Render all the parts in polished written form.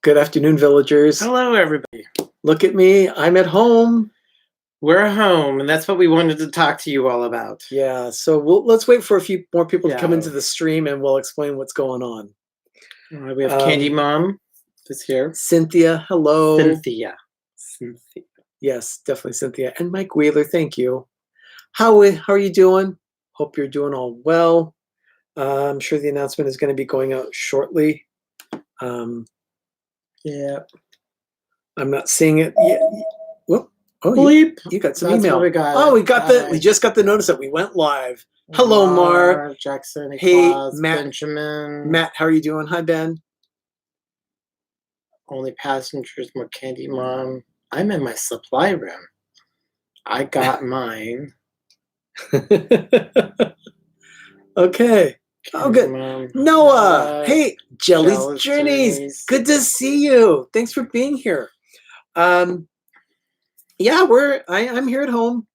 Good afternoon, villagers. Hello, everybody. Look at me. I'm at home. We're home, and that's what we wanted to talk to you all about. Yeah, so let's wait for a few more people to come Yeah. into the stream, and we'll explain what's going on. We have Candy Mom is here. Cynthia, hello. Cynthia. Yes, definitely Cynthia. And Mike Wheeler, thank you. How are you doing? Hope you're doing all well. I'm sure the announcement is going to be going out shortly. Yeah. I'm not seeing it yet. Whoop. Oh, Bleep. you got some That's email. what we got. Oh, we just got the notice that we went live. Hello, Mark. Jackson, Hey, Claus, Matt. Benjamin. Matt, how are you doing? Hi, Ben. Only passengers, more Candy Mom. I'm in my supply room. I got mine. Okay. Oh, good. Mom. Noah. Hey, Jelly's Jealous Journeys. Good to see you. Thanks for being here. Yeah, I'm here at home.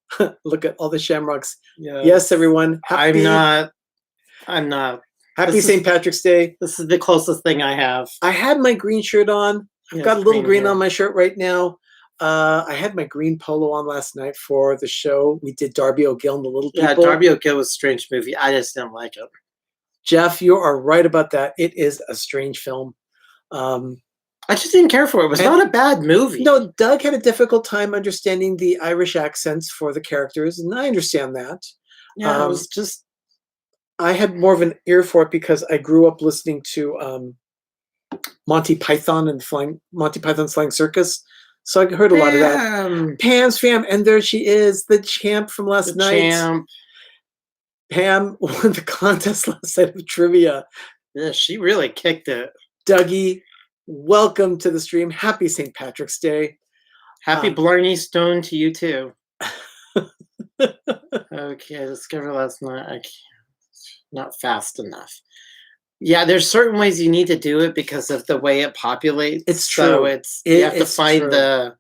Look at all the shamrocks. Yes, everyone. I'm not. Happy St. Patrick's Day. This is the closest thing I have. I had my green shirt on. I've got a little green on my shirt right now. I had my green polo on last night for the show. We did Darby O'Gill and the Little People. Yeah, Darby O'Gill was a strange movie. I just didn't like it. Jeff, you are right about that. It is a strange film. I just didn't care for it. It was not a bad movie. No, Doug had a difficult time understanding the Irish accents for the characters, and I understand that. Yeah, it was just... I had more of an ear for it because I grew up listening to Monty Python's Flying Circus. So I heard a lot of that. Pam's fam, and there she is, the champ from last night. Pam won the contest last night of trivia. Yeah, she really kicked it. Dougie, welcome to the stream. Happy St. Patrick's Day. Happy Blarney Stone to you too. Okay, let's give her last night. I can't. Not fast enough. Yeah, there's certain ways you need to do it because of the way it populates. It's true. So you have to find the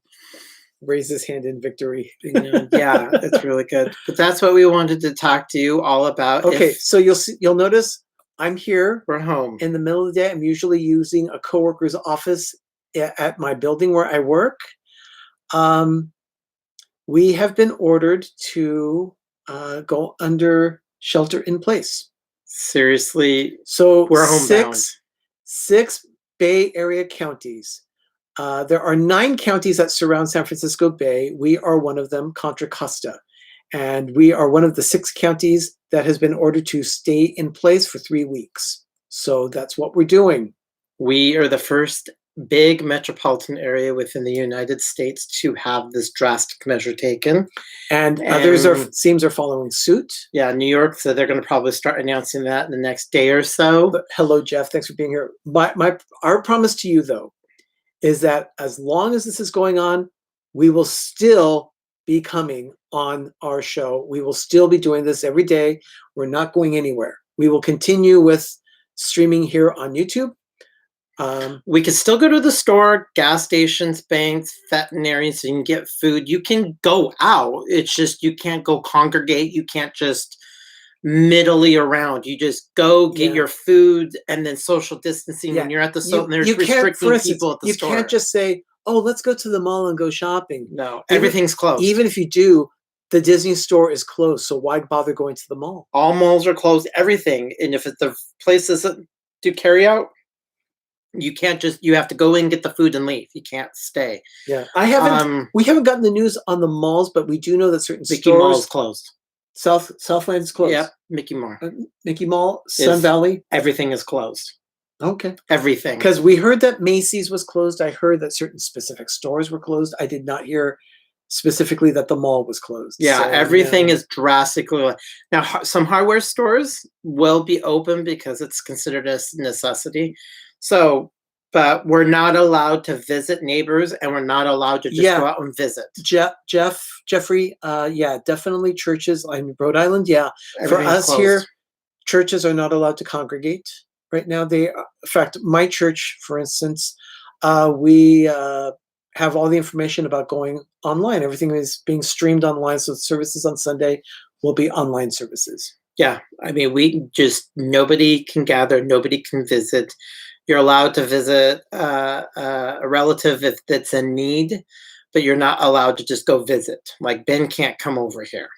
raise his hand in victory. Yeah, it's really good. But that's what we wanted to talk to you all about. Okay, so you'll notice I'm here. We're home in the middle of the day. I'm usually using a coworker's office at my building where I work. We have been ordered to go under shelter in place. Seriously, so we're homebound. Six Bay Area counties. There are 9 counties that surround San Francisco Bay. We are one of them, Contra Costa. And we are one of the 6 counties that has been ordered to stay in place for 3 weeks. So that's what we're doing. We are the first big metropolitan area within the United States to have this drastic measure taken. And others are following suit. Yeah, New York, so they're going to probably start announcing that in the next day or so. But hello, Jeff. Thanks for being here. Our promise to you, though, is that as long as this is going on, we will still be coming on our show. We will still be doing this every day. We're not going anywhere. We will continue with streaming here on YouTube. We can still go to the store, gas stations, banks, veterinarians, so you can get food. You can go out. It's just you can't go congregate. You can't just middly around. You just go get your food and then social distancing when you're at the store. And there's restricting people at the store. You can't just say, oh, let's go to the mall and go shopping. No, everything's closed. Even if you do, the Disney store is closed. So why bother going to the mall? All malls are closed, everything. And if the place isn't to carry out, you can't just, you have to go in, get the food and leave. You can't stay. Yeah. We haven't gotten the news on the malls, but we do know that certain Mickey Mall's closed. Southland is closed. Yep. Mickey Mall. Mickey Mall, Sun Valley. Everything is closed. Okay. Everything. Because we heard that Macy's was closed. I heard that certain specific stores were closed. I did not hear specifically that the mall was closed. Yeah, so, everything is drastically. Now, some hardware stores will be open because it's considered a necessity. So, but we're not allowed to visit neighbors, and we're not allowed to just go out and visit. Jeffrey, definitely churches in Rhode Island. Yeah, for us closed. Here, churches are not allowed to congregate right now. In fact, my church, for instance, we have all the information about going online. Everything is being streamed online, so services on Sunday will be online services. Yeah, I mean, nobody can gather, nobody can visit. You're allowed to visit a relative if that's in need, but you're not allowed to just go visit. Like Ben can't come over here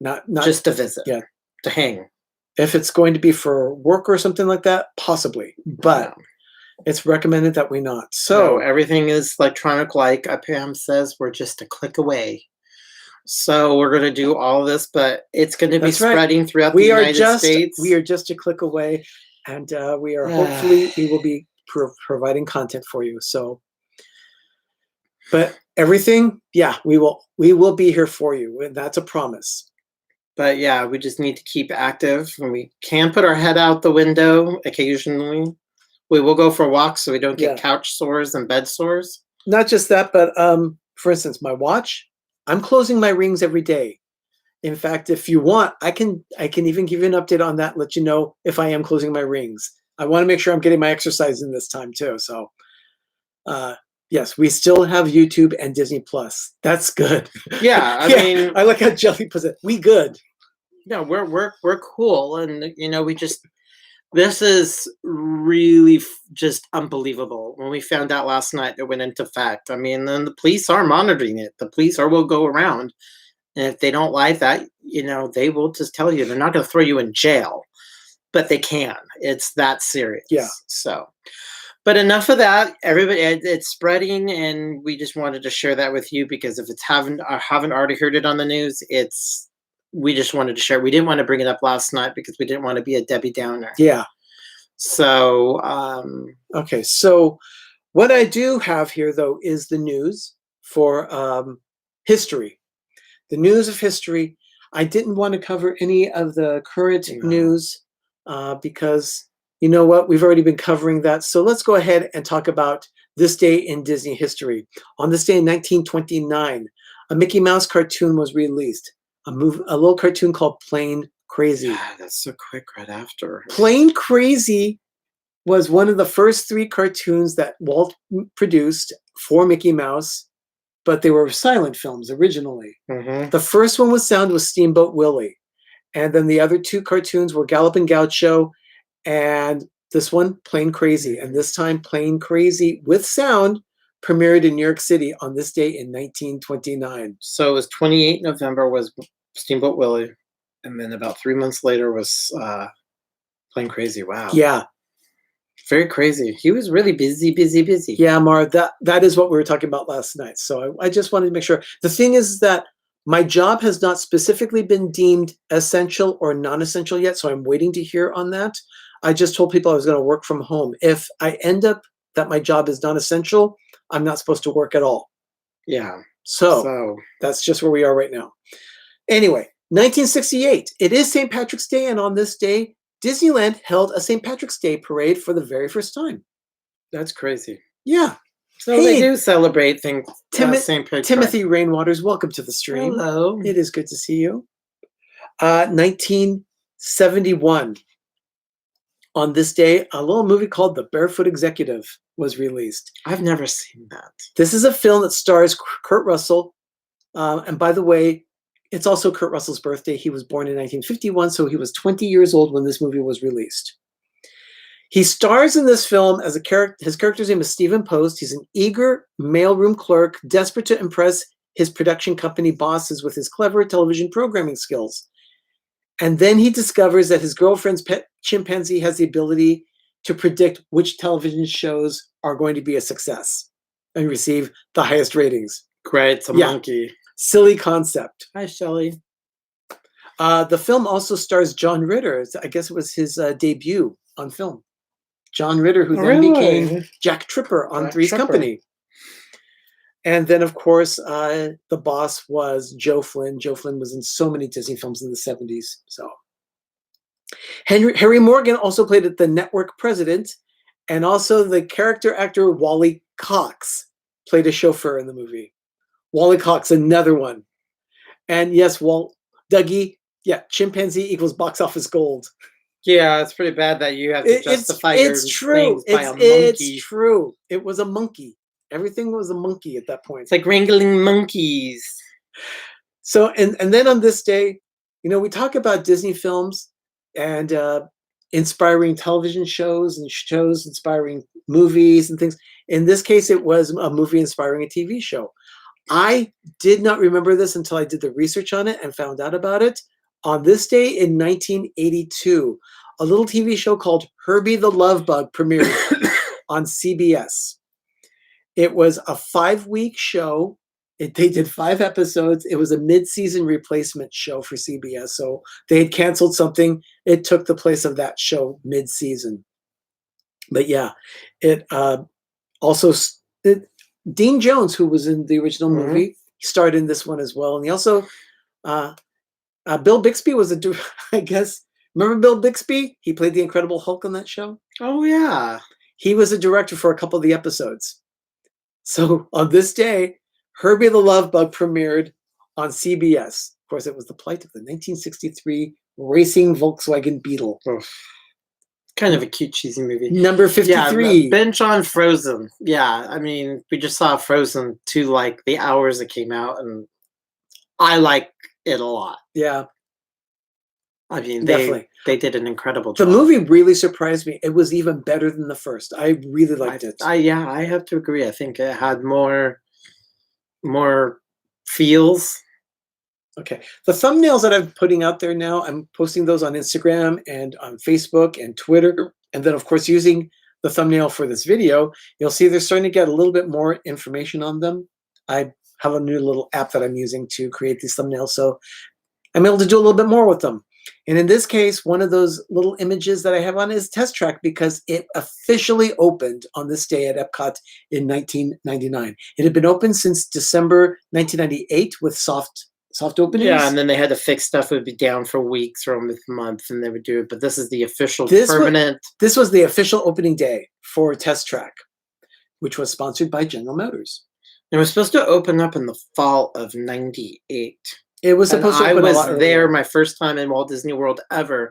Not just to visit, yeah. to hang. If it's going to be for work or something like that, possibly, but No. it's recommended that we not. So So everything is electronic, like Pam says, we're just a click away. So we're going to do all this, but it's going to be That's right. spreading throughout the we are United just States. we are just a click away, and we are hopefully we will be providing content for you. So, but everything, yeah, we will be here for you, and that's a promise. But yeah, we just need to keep active, and we can put our head out the window occasionally. We will go for walks so we don't get Yeah. couch sores and bed sores. Not just that, but for instance, my watch, I'm closing my rings every day. In fact, if you want, I can even give you an update on that and let you know if I am closing my rings. I want to make sure I'm getting my exercise in this time too. So yes, we still have YouTube and Disney Plus. That's good. Yeah, I mean, I like how Jelly puts it. We good. Yeah, we're cool, and we just, this is really just unbelievable. When we found out last night, it went into fact. I mean, then the police are monitoring it. The police will go around, and if they don't like that, they will just tell you. They're not going to throw you in jail, but they can. It's that serious. Yeah. So, but enough of that. Everybody, it's spreading, and we just wanted to share that with you because if it's haven't already heard it on the news, we just wanted to share. We didn't want to bring it up last night because we didn't want to be a Debbie Downer. Yeah. So, okay. So what I do have here though is the news for history. The news of history. I didn't want to cover any of the current news because you know what? We've already been covering that. So let's go ahead and talk about this day in Disney history. On this day in 1929, a Mickey Mouse cartoon was released. A little cartoon called Plain Crazy. God, that's so quick right after. Plain Crazy was one of the first 3 cartoons that Walt produced for Mickey Mouse, but they were silent films originally. Mm-hmm. The first one with sound was Steamboat Willie. And then the other 2 cartoons were Gallopin' Gaucho and this one, Plain Crazy. And this time, Plain Crazy with sound premiered in New York City on this day in 1929. So it was 28 November was Steamboat Willie, and then about 3 months later was Plain Crazy. Wow. Yeah. Very crazy. He was really busy. Yeah, Mara, that is what we were talking about last night. So I just wanted to make sure. The thing is that my job has not specifically been deemed essential or non-essential yet, so I'm waiting to hear on that. I just told people I was going to work from home. If I end up that my job is non-essential, I'm not supposed to work at all. Yeah. So that's just where we are right now. Anyway, 1968. It is St. Patrick's Day, and on this day, Disneyland held a St. Patrick's Day parade for the very first time. That's crazy. Yeah. So they do celebrate things. St. Patrick's. Timothy Rainwaters, welcome to the stream. Hello. It is good to see you. 1971. On this day, a little movie called The Barefoot Executive was released. I've never seen that. This is a film that stars Kurt Russell. And by the way, it's also Kurt Russell's birthday. He was born in 1951, so he was 20 years old when this movie was released. He stars in this film as his character's name is Stephen Post. He's an eager mailroom clerk, desperate to impress his production company bosses with his clever television programming skills. And then he discovers that his girlfriend's pet chimpanzee has the ability to predict which television shows are going to be a success and receive the highest ratings. Great, it's a monkey. Silly concept. Hi, Shelley. The film also stars John Ritter. I guess it was his debut on film. John Ritter, who then became Jack Tripper on Three's Company. And then, of course, the boss was Joe Flynn. Joe Flynn was in so many Disney films in the 70s. So, Harry Morgan also played the network president, and also the character actor Wally Cox played a chauffeur in the movie. Wally Cox, another one. And yes, Dougie, chimpanzee equals box office gold. Yeah, it's pretty bad that you have to justify your things by a monkey. It's true. It was a monkey. Everything was a monkey at that point. It's like wrangling monkeys. So, and then on this day, we talk about Disney films, and inspiring television shows and shows inspiring movies and things. In this case, it was a movie inspiring a TV show. I did not remember this until I did the research on it and found out about it. On this day in 1982, a little TV show called Herbie the Love Bug premiered on CBS. It was a 5-week show. They did 5 episodes. It was a mid-season replacement show for CBS. So they had canceled something. It took the place of that show mid-season. But yeah, it also Dean Jones, who was in the original movie, starred in this one as well. And he also Bill Bixby was I guess. Remember Bill Bixby? He played the Incredible Hulk on that show. Oh yeah, he was a director for a couple of the episodes. So on this day, Herbie the Love Bug premiered on CBS. Of course, it was the plight of the 1963 racing Volkswagen Beetle. Kind of a cute, cheesy movie. Number 53. Yeah, bench on Frozen. Yeah, I mean, we just saw Frozen 2, like the hours it came out, and I like it a lot. Yeah. I mean, definitely. They did an incredible job. The movie really surprised me. It was even better than the first. I really liked it. Yeah, I have to agree. I think it had more feels. Okay. The thumbnails that I'm putting out there now, I'm posting those on Instagram and on Facebook and Twitter. And then, of course, using the thumbnail for this video, you'll see they're starting to get a little bit more information on them. I have a new little app that I'm using to create these thumbnails. So I'm able to do a little bit more with them. And in this case, one of those little images that I have on is Test Track because it officially opened on this day at Epcot in 1999. It had been open since December 1998 with soft openings. Yeah, and then they had to fix stuff. It would be down for weeks or a month, and they would do it. But this is the official permanent. This was the official opening day for Test Track, which was sponsored by General Motors. It was supposed to open up in the fall of '98. It was supposed to open I a lot was there. earlier. My first time in Walt Disney World ever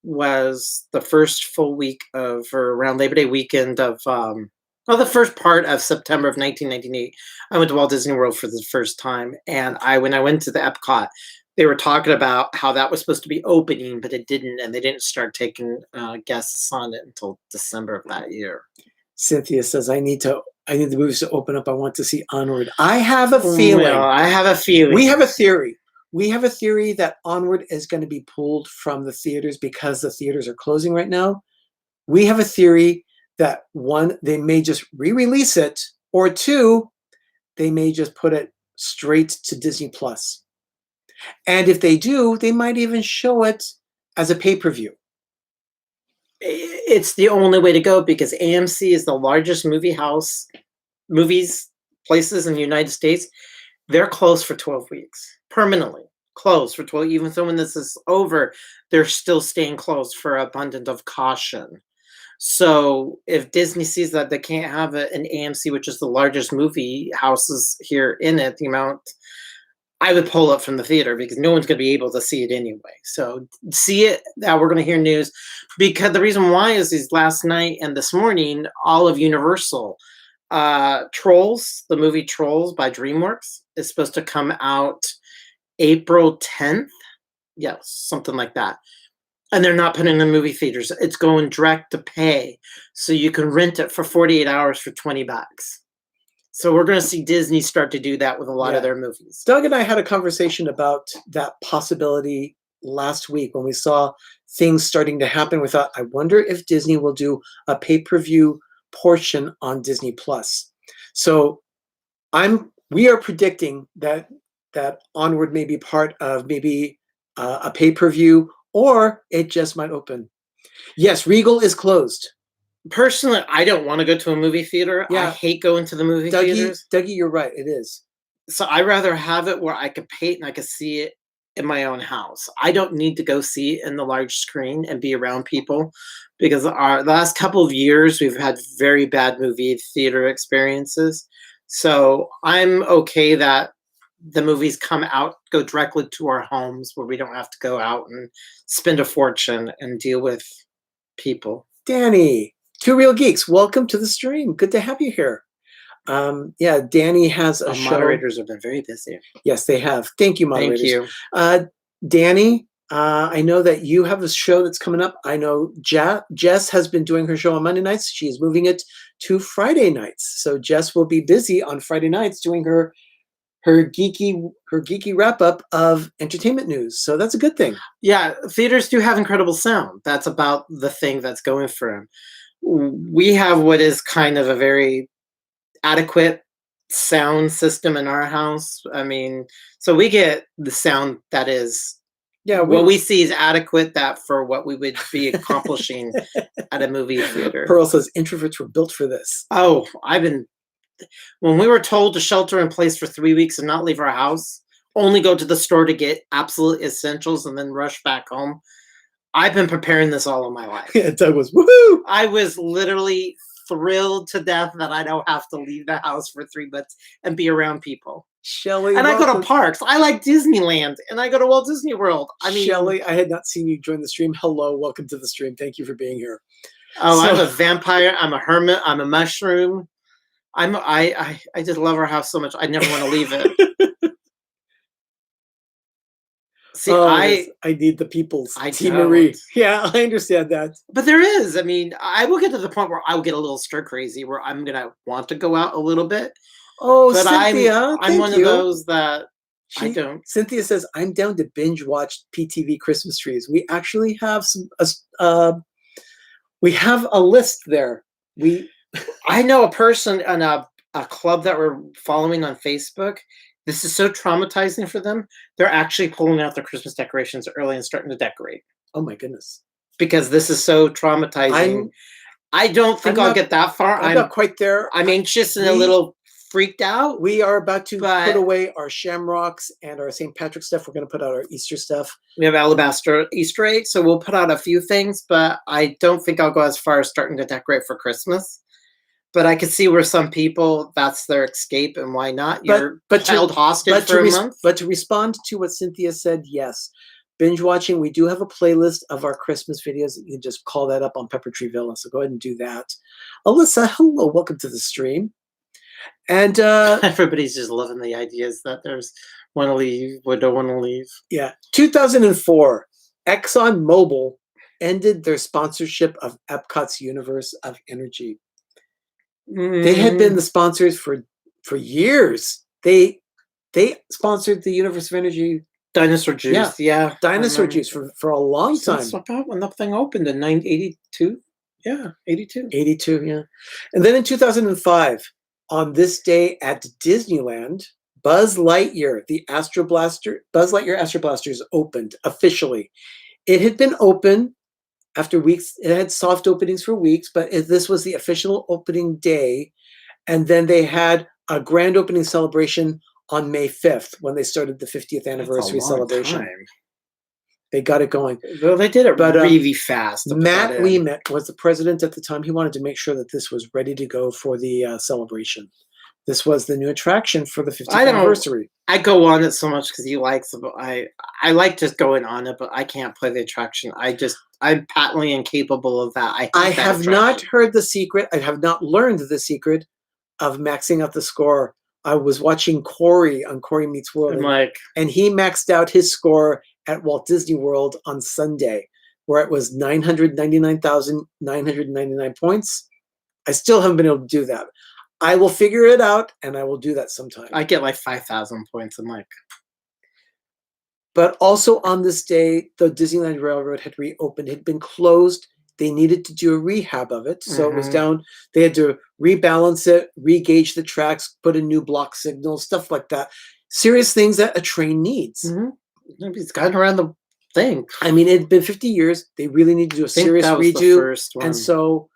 was the first full week of, or around Labor Day weekend of, the first part of September of 1998. I went to Walt Disney World for the first time. And when I went to the Epcot, they were talking about how that was supposed to be opening, but it didn't. And they didn't start taking guests on it until December of that year. Cynthia says, I need the movies to open up. I want to see Onward. I have a feeling. Well, I have a feeling. We have a theory. We have a theory that Onward is going to be pulled from the theaters because the theaters are closing right now. We have a theory that 1, they may just re-release it, or 2, they may just put it straight to Disney Plus. And if they do, they might even show it as a pay-per-view. It's the only way to go because AMC is the largest places in the United States. They're closed for 12 weeks. Permanently closed for 12. Even so when this is over, they're still staying closed for abundance of caution. So if Disney sees that they can't have an AMC, which is the largest movie houses here in it, the amount, I would pull it from the theater because no one's going to be able to see it anyway. So see it. Now we're going to hear news because the reason why is last night and this morning, all of Universal, Trolls, the movie Trolls by DreamWorks is supposed to come out April 10th. Yes, something like that. And they're not putting it in movie theaters. It's going direct to pay. So you can rent it for 48 hours for $20. So we're going to see Disney start to do that with a lot of their movies. Doug and I had a conversation about that possibility last week when we saw things starting to happen. We thought, I wonder if Disney will do a pay-per-view portion on Disney Plus. So we are predicting that Onward may be part of maybe a pay-per-view, or it just might open. Yes, Regal is closed. Personally, I don't want to go to a movie theater. Yeah. I hate going to the movie theaters. Dougie, you're right. It is. So I'd rather have it where I could pay it and I could see it in my own house. I don't need to go see it in the large screen and be around people because our last couple of years, we've had very bad movie theater experiences. So I'm okay that the movies come out, go directly to our homes where we don't have to go out and spend a fortune and deal with people. Danny, Two Real Geeks, welcome to the stream. Good to have you here. Danny has a show. Moderators have been very busy. Yes, they have. Thank you, moderators. Thank you. Danny I know that you have a show that's coming up. I know Jess has been doing her show on Monday nights. She is moving it to Friday nights. So Jess will be busy on Friday nights doing her geeky wrap up of entertainment news. So that's a good thing. Yeah, theaters do have incredible sound. That's about the thing that's going for them. We have what is kind of a very adequate sound system in our house. I mean, so we get the sound that is what we see is adequate that for what we would be accomplishing at a movie theater. Pearl says introverts were built for this. Oh, when we were told to shelter in place for 3 weeks and not leave our house, only go to the store to get absolute essentials and then rush back home. I've been preparing this all of my life. Yeah, Doug was woohoo! I was literally thrilled to death that I don't have to leave the house for 3 months and be around people. Shelley, and I go to parks. I like Disneyland, and I go to Walt Disney World. I mean, Shelley, I had not seen you join the stream. Hello, welcome to the stream. Thank you for being here. Oh, so, I'm a vampire. I'm a hermit. I'm a mushroom. I just love our house so much. I never want to leave it. See, I need the people's Team Marie. Yeah, I understand that. But there is. I mean, I will get to the point where I will get a little stir crazy, where I'm gonna want to go out a little bit. Oh, but Cynthia, I'm one of those that I don't. Cynthia says, I'm down to binge watch PTV Christmas trees. We actually have we have a list there. I know a person in a club that we're following on Facebook. This is so traumatizing for them. They're actually pulling out their Christmas decorations early and starting to decorate. Oh my goodness. Because this is so traumatizing. I don't think I'll get that far. I'm not quite there. I'm anxious and a little freaked out. We are about to put away our shamrocks and our St. Patrick's stuff. We're going to put out our Easter stuff. We have alabaster Easter eggs, so we'll put out a few things, but I don't think I'll go as far as starting to decorate for Christmas. But I could see where some people, that's their escape, and why not? You're held hostage for a month. But to respond to what Cynthia said, yes. Binge watching, we do have a playlist of our Christmas videos. You can just call that up on Pepper Tree Villa, so go ahead and do that. Alyssa, hello, welcome to the stream. And everybody's just loving the ideas that there's want to leave, we don't want to leave. Yeah. 2004, ExxonMobil ended their sponsorship of Epcot's Universe of Energy. They had been the sponsors for years. They sponsored the Universe of Energy. Dinosaur juice. Yeah. Dinosaur juice for a long time. Since about when the thing opened in 1982. Yeah, 82. 82, yeah. And then in 2005, on this day at Disneyland, Buzz Lightyear Astro Blasters opened officially. It had been open after weeks. It had soft openings for weeks, but this was the official opening day. And then they had a grand opening celebration on May 5th when they started the 50th anniversary celebration. Time. They got it going. Well, they did it really fast. Matt Ouimet was the president at the time. He wanted to make sure that this was ready to go for the celebration. This was the new attraction for the 50th anniversary. I go on it so much because he likes it, but I like just going on it, but I can't play the attraction. I'm patently incapable of that. I have not heard the secret. I have not learned the secret of maxing out the score. I was watching Corey on Corey Meets World, and he maxed out his score at Walt Disney World on Sunday, where it was 999,999 points. I still haven't been able to do that. I will figure it out, and I will do that sometime. I get like 5,000 points. I'm like. But also on this day, the Disneyland Railroad had reopened. It had been closed. They needed to do a rehab of it. So it was down. They had to rebalance it, re-gauge the tracks, put in new block signals, stuff like that. Serious things that a train needs. It's gotten around the thing. I mean, it had been 50 years. They really need to do a serious redo. And so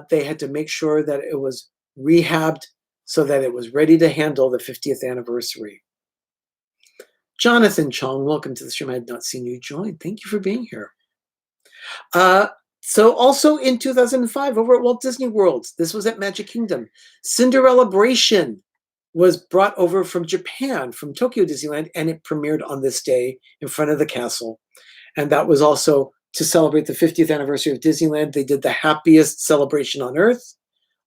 they had to make sure that it was rehabbed so that it was ready to handle the 50th anniversary. Jonathan Chong, welcome to the stream. I had not seen you join. Thank you for being here. So also in 2005, over at Walt Disney World, this was at Magic Kingdom, Cinderellabration was brought over from Japan, from Tokyo Disneyland, and it premiered on this day in front of the castle. And that was also to celebrate the 50th anniversary of Disneyland. They did the happiest celebration on Earth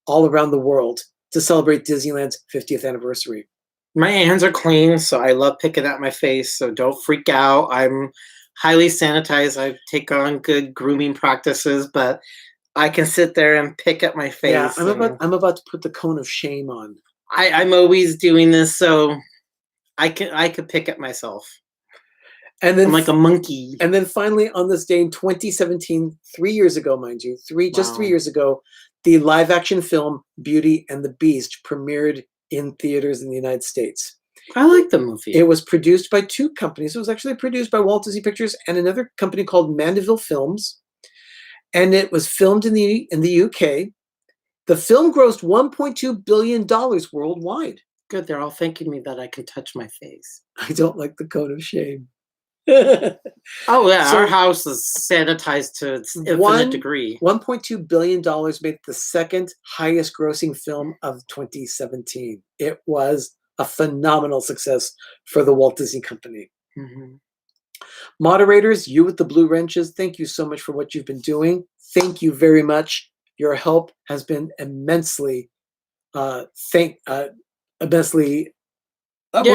all around the world to celebrate Disneyland's 50th anniversary. My hands are clean, so I love picking at my face, so don't freak out. I'm highly sanitized. I take on good grooming practices, but I can sit there and pick at my face. Yeah, I'm about to put the cone of shame on. I'm always doing this, so I could pick at myself. And then I'm like a monkey. And then finally, on this day in 2017, 3 years ago, mind you, just 3 years ago, the live action film Beauty and the Beast premiered in theaters in the United States. I like the movie. It was produced by two companies. It was actually produced by Walt Disney Pictures and another company called Mandeville Films. And it was filmed in the UK. The film grossed $1.2 billion worldwide. Good, they're all thanking me that I can touch my face. I don't like the cone of shame. Oh yeah, so, our house is sanitized to its infinite degree. $1.2 billion made it the second highest grossing film of 2017. It was a phenomenal success for the Walt Disney Company. Mm-hmm. Moderators, you with the blue wrenches, thank you so much for what you've been doing. Thank you very much. Your help has been immensely, we're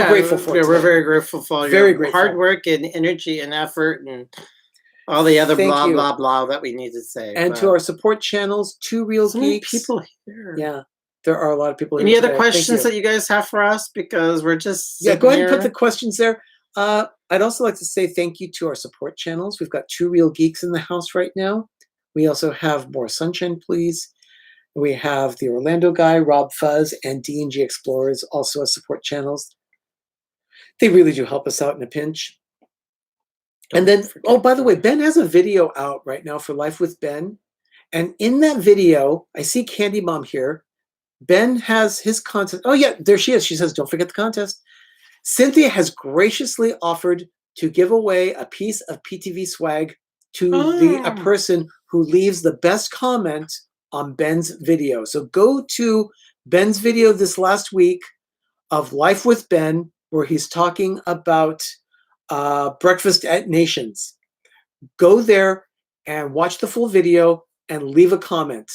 grateful for it. We're very grateful for your hard work and energy and effort and all the other blah blah that we need to say. And to our support channels, Two Real Geeks. People here. Yeah, there are a lot of people here. Any other questions that you guys have for us? Because we're just go ahead and put the questions there. I'd also like to say thank you to our support channels. We've got Two Real Geeks in the house right now. We also have More Sunshine, Please. We have the Orlando Guy, Rob Fuzz, and D&G Explorers also as support channels. They really do help us out in a pinch. And then, by the way, Ben has a video out right now for Life with Ben. And in that video, I see Candy Mom here. Ben has his contest. Oh, yeah, there she is. She says, don't forget the contest. Cynthia has graciously offered to give away a piece of PTV swag to a person who leaves the best comment on Ben's video. So go to Ben's video this last week of Life with Ben, where he's talking about Breakfast at Nations. Go there and watch the full video and leave a comment.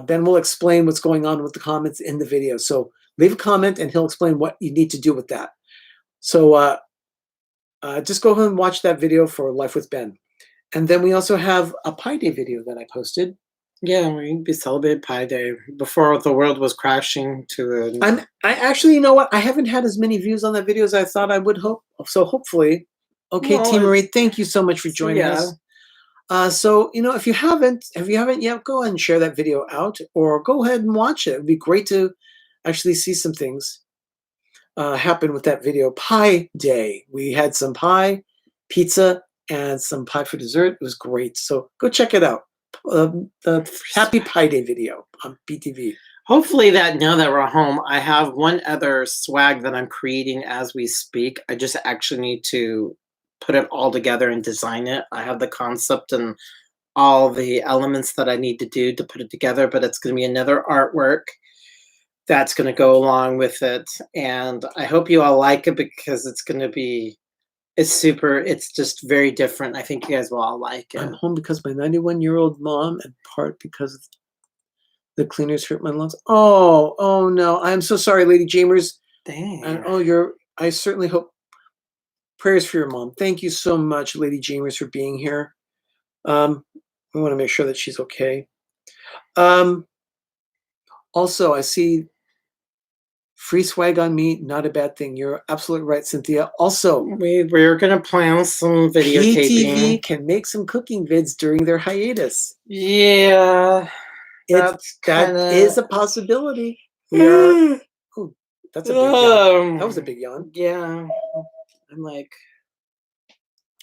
Ben will explain what's going on with the comments in the video. So leave a comment and he'll explain what you need to do with that. So just go ahead and watch that video for Life with Ben. And then we also have a Pi Day video that I posted. Yeah, we celebrated Pi Day before the world was crashing to I actually, you know what? I haven't had as many views on that video as I thought I would hope. So hopefully, okay, T. Marie, thank you so much for joining us. So, if you haven't yet, go ahead and share that video out or go ahead and watch it. It'd be great to actually see some things happen with that video. Pi Day. We had some pie, pizza, and some pie for dessert. It was great. So go check it out. The Happy Pi Day video on PTV. Hopefully now that we're home, I have one other swag that I'm creating as we speak. I just actually need to put it all together and design it. I have the concept and all the elements that I need to do to put it together, but it's going to be another artwork that's going to go along with it. And I hope you all like it because it's going to be it's just very different. I think you guys will all like it. I'm home because my 91-year-old mom, and part because the cleaners hurt my lungs. Oh no. I'm so sorry, Lady Jamers. Dang. And I certainly hope prayers for your mom. Thank you so much, Lady Jamers, for being here. We want to make sure that she's okay. Also, I see free swag on me, not a bad thing. You're absolutely right, Cynthia. Also, we're going to plan some videotaping. PTV can make some cooking vids during their hiatus. Yeah. That is a possibility. That's a big yawn. That was a big yawn. Yeah. I'm like.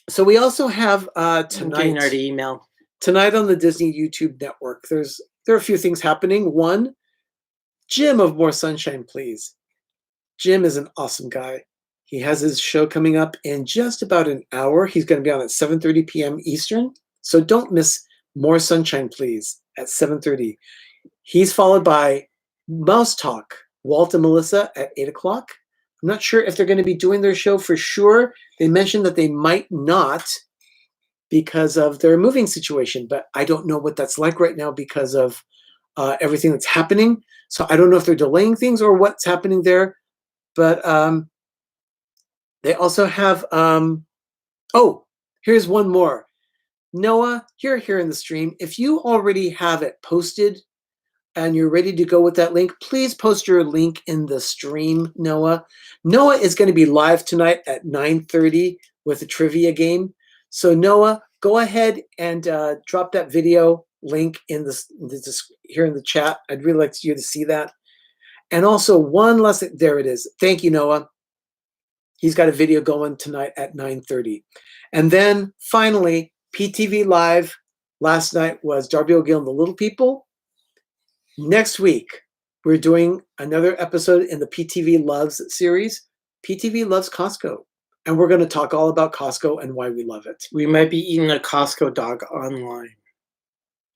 So we also have tonight. Our email. Tonight on the Disney YouTube network, there are a few things happening. One, Jim of More Sunshine, Please. Jim is an awesome guy. He has his show coming up in just about an hour. He's going to be on at 7:30 p.m. Eastern. So don't miss More Sunshine, Please at 7:30. He's followed by Mouse Talk, Walt and Melissa at 8 o'clock. I'm not sure if they're going to be doing their show for sure. They mentioned that they might not because of their moving situation, but I don't know what that's like right now because of everything that's happening. So I don't know if they're delaying things or what's happening there. But they also have, here's one more. Noah, you're here in the stream. If you already have it posted and you're ready to go with that link, please post your link in the stream, Noah. Noah is going to be live tonight at 9:30 with a trivia game. So Noah, go ahead and drop that video link in here in the chat. I'd really like you to see that. And also one last thing. There it is. Thank you, Noah. He's got a video going tonight at 9:30. And then finally, PTV Live last night was Darby O'Gill and the Little People. Next week, we're doing another episode in the PTV Loves series. PTV loves Costco. And we're going to talk all about Costco and why we love it. We might be eating a Costco dog online.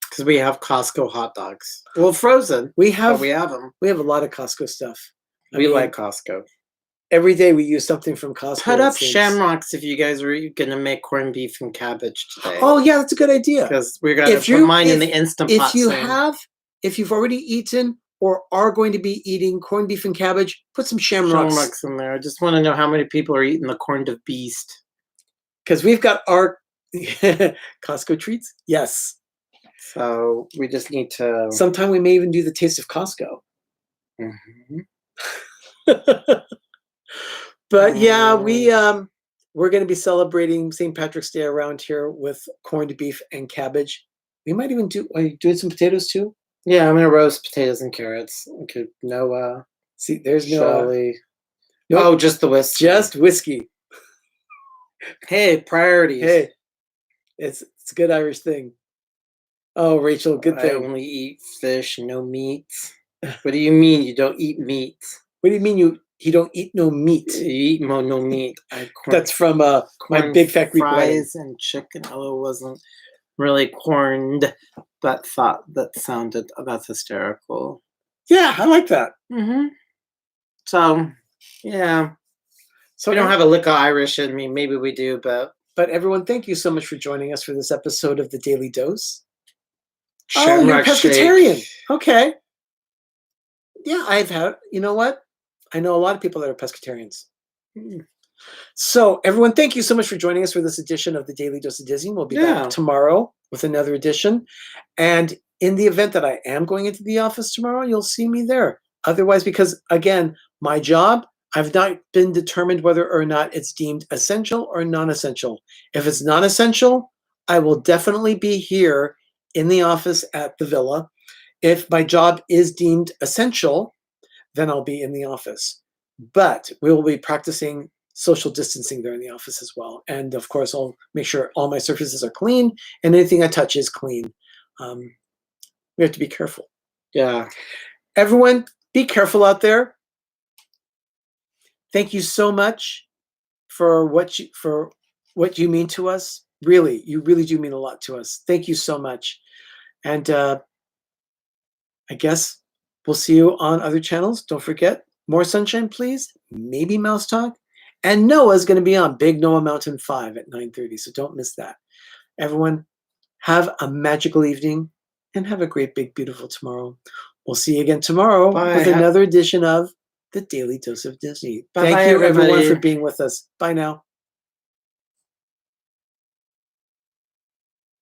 Because we have Costco hot dogs. Well, frozen. We have them. We have a lot of Costco stuff. We like Costco. Every day we use something from Costco. Put up shamrocks if you guys are going to make corned beef and cabbage today. Oh, yeah, that's a good idea. Because we're going to put mine in the Instant Pot. If you've already eaten or are going to be eating corned beef and cabbage, put some shamrocks in there. I just want to know how many people are eating the corned beast. Because we've got our Costco treats. Yes. So we just need to. Sometime we may even do the taste of Costco. Mm-hmm. But yeah, we're going to be celebrating St. Patrick's Day around here with corned beef and cabbage. We might even do. Are you doing some potatoes too? Yeah, I'm gonna roast potatoes and carrots. Okay, Noah. See, there's Noah. Nope. Oh, just the whiskey. Just whiskey. Hey, priorities. Hey, it's a good Irish thing. Oh, Rachel, good thing. I only eat fish, no meat. What do you mean you don't eat meat? What do you mean you don't eat no meat? You eat no meat. That's from my big fat Greek wedding. Fries and chicken. Although it wasn't really corned, but that's hysterical. Yeah, I like that. Mm-hmm. So, yeah. So we don't have a lick of Irish in me. Maybe we do, but everyone, thank you so much for joining us for this episode of the Daily Dose. Shamrock you're a pescatarian. Shake. Okay. Yeah, I've had. You know what? I know a lot of people that are pescatarians. So, everyone, thank you so much for joining us for this edition of the Daily Dose of Disney. We'll be back tomorrow with another edition. And in the event that I am going into the office tomorrow, you'll see me there. Otherwise, because, again, my job, I've not been determined whether or not it's deemed essential or non-essential. If it's non-essential, I will definitely be here in the office at the villa. If my job is deemed essential, then I'll be in the office. But we will be practicing social distancing there in the office as well. And of course, I'll make sure all my surfaces are clean and anything I touch is clean. We have to be careful. Yeah. Everyone, be careful out there. Thank you so much for what you mean to us. Really, you really do mean a lot to us. Thank you so much. And I guess we'll see you on other channels. Don't forget, more sunshine, please. Maybe Mouse Talk. And Noah's going to be on Big Noah Mountain 5 at 9:30, so don't miss that. Everyone, have a magical evening and have a great, big, beautiful tomorrow. We'll see you again tomorrow with another edition of the Daily Dose of Disney. Thank you, everyone, for being with us. Bye now.